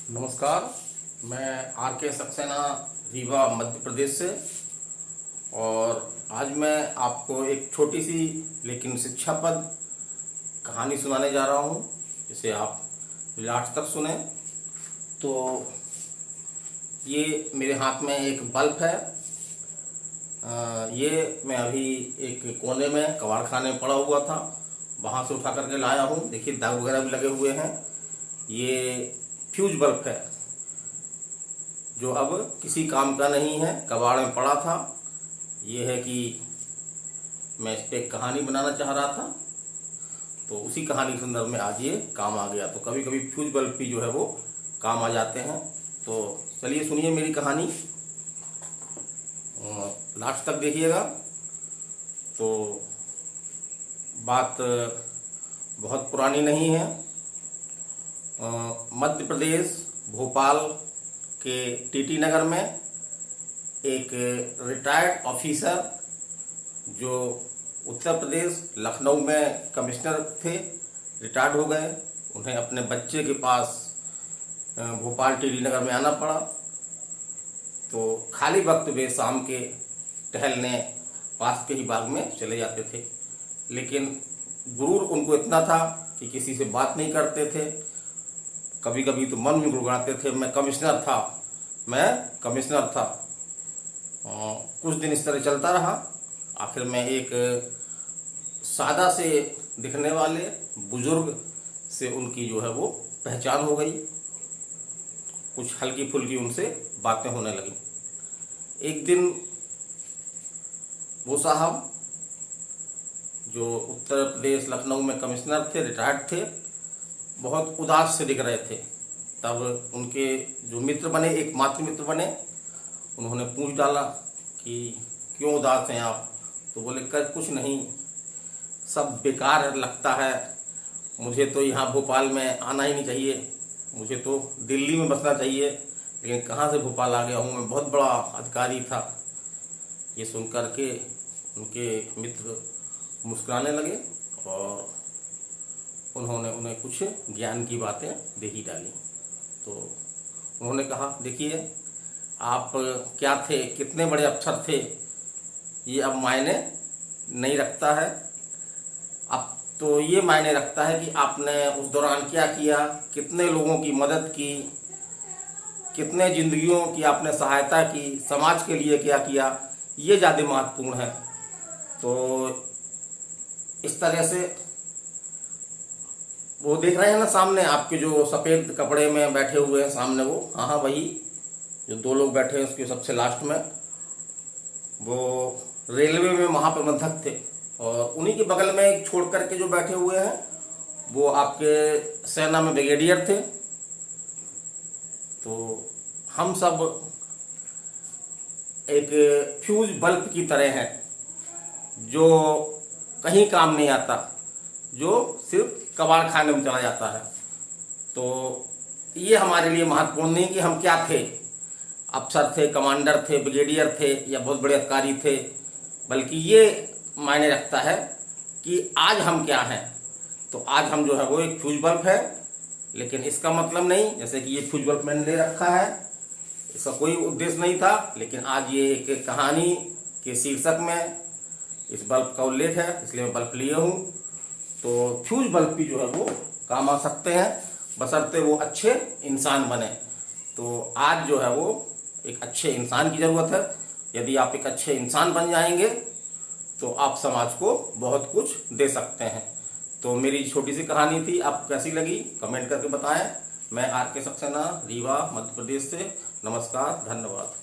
नमस्कार। मैं आर के सक्सेना, रीवा, मध्य प्रदेश से। और आज मैं आपको एक छोटी सी लेकिन शिक्षाप्रद कहानी सुनाने जा रहा हूँ, जिसे आप लास्ट तक सुने। तो ये मेरे हाथ में एक बल्ब है। ये मैं अभी एक कोने में कबाड़ खाने में पड़ा हुआ था, वहाँ से उठा करके लाया हूँ। देखिए, दाग वगैरह भी लगे हुए हैं। ये फ्यूज बल्ब है जो अब किसी काम का नहीं है, कबाड़ में पड़ा था। ये है कि मैं इस पर एक कहानी बनाना चाह रहा था, तो उसी कहानी के संदर्भ में आज ये काम आ गया। तो कभी कभी फ्यूज बल्ब भी जो है वो काम आ जाते हैं। तो चलिए सुनिए मेरी कहानी, लास्ट तक देखिएगा। तो बात बहुत पुरानी नहीं है। मध्य प्रदेश, भोपाल के टीटी नगर में एक रिटायर्ड ऑफिसर, जो उत्तर प्रदेश लखनऊ में कमिश्नर थे, रिटायर्ड हो गए। उन्हें अपने बच्चे के पास भोपाल टीटी नगर में आना पड़ा। तो खाली वक्त वे शाम के टहलने पास के ही बाग में चले जाते थे, लेकिन गुरूर उनको इतना था कि किसी से बात नहीं करते थे। कभी कभी तो मन में गुड़गुड़ाते थे, मैं कमिश्नर था, मैं कमिश्नर था। कुछ दिन इस तरह चलता रहा। आखिर में एक सादा से दिखने वाले बुजुर्ग से उनकी जो है वो पहचान हो गई। कुछ हल्की फुल्की उनसे बातें होने लगी। एक दिन वो साहब, जो उत्तर प्रदेश लखनऊ में कमिश्नर थे, रिटायर्ड थे, बहुत उदास से दिख रहे थे। तब उनके जो मित्र बने, एक मातृ मित्र बने, उन्होंने पूछ डाला कि क्यों उदास हैं आप? तो बोले कर कुछ नहीं, सब बेकार लगता है। मुझे तो यहाँ भोपाल में आना ही नहीं चाहिए, मुझे तो दिल्ली में बसना चाहिए, लेकिन कहाँ से भोपाल आ गया हूँ, मैं बहुत बड़ा अधिकारी था। ये सुन कर के उनके मित्र मुस्कुराने लगे और उन्होंने उन्हें कुछ ज्ञान की बातें दे ही डाली। तो उन्होंने कहा, देखिए, आप क्या थे, कितने बड़े अफसर थे, ये अब मायने नहीं रखता है। अब तो ये मायने रखता है कि आपने उस दौरान क्या किया, कितने लोगों की मदद की, कितने जिंदगियों की आपने सहायता की, समाज के लिए क्या किया, ये ज़्यादा महत्वपूर्ण है। तो इस तरह से वो देख रहे हैं ना सामने आपके, जो सफ़ेद कपड़े में बैठे हुए हैं सामने, वो हाँ वही जो दो लोग बैठे हैं उसके सबसे लास्ट में, वो रेलवे में महाप्रबंधक थे। और उन्हीं के बगल में एक छोड़ करके जो बैठे हुए हैं, वो आपके सेना में ब्रिगेडियर थे। तो हम सब एक फ्यूज बल्ब की तरह हैं, जो कहीं काम नहीं आता, जो सिर्फ कबाड़ खाने में चला जाता है। तो ये हमारे लिए महत्वपूर्ण नहीं कि हम क्या थे, अफसर थे, कमांडर थे, ब्रिगेडियर थे या बहुत बड़े अधिकारी थे, बल्कि ये मायने रखता है कि आज हम क्या हैं। तो आज हम जो है वो एक फ्यूज बल्ब है, लेकिन इसका मतलब नहीं, जैसे कि ये फ्यूज बल्ब मैंने ले रखा है, इसका कोई उद्देश्य नहीं था, लेकिन आज ये एक कहानी के शीर्षक में इस बल्ब का उल्लेख है, इसलिए मैं बल्ब लिए हूँ। तो फ्यूज बल्ब भी जो है वो काम आ सकते हैं, बशर्ते वो अच्छे इंसान बने। तो आज जो है वो एक अच्छे इंसान की ज़रूरत है। यदि आप एक अच्छे इंसान बन जाएंगे तो आप समाज को बहुत कुछ दे सकते हैं। तो मेरी छोटी सी कहानी थी, आपको कैसी लगी कमेंट करके बताएं। मैं आर के सक्सेना, रीवा, मध्य प्रदेश से। नमस्कार, धन्यवाद।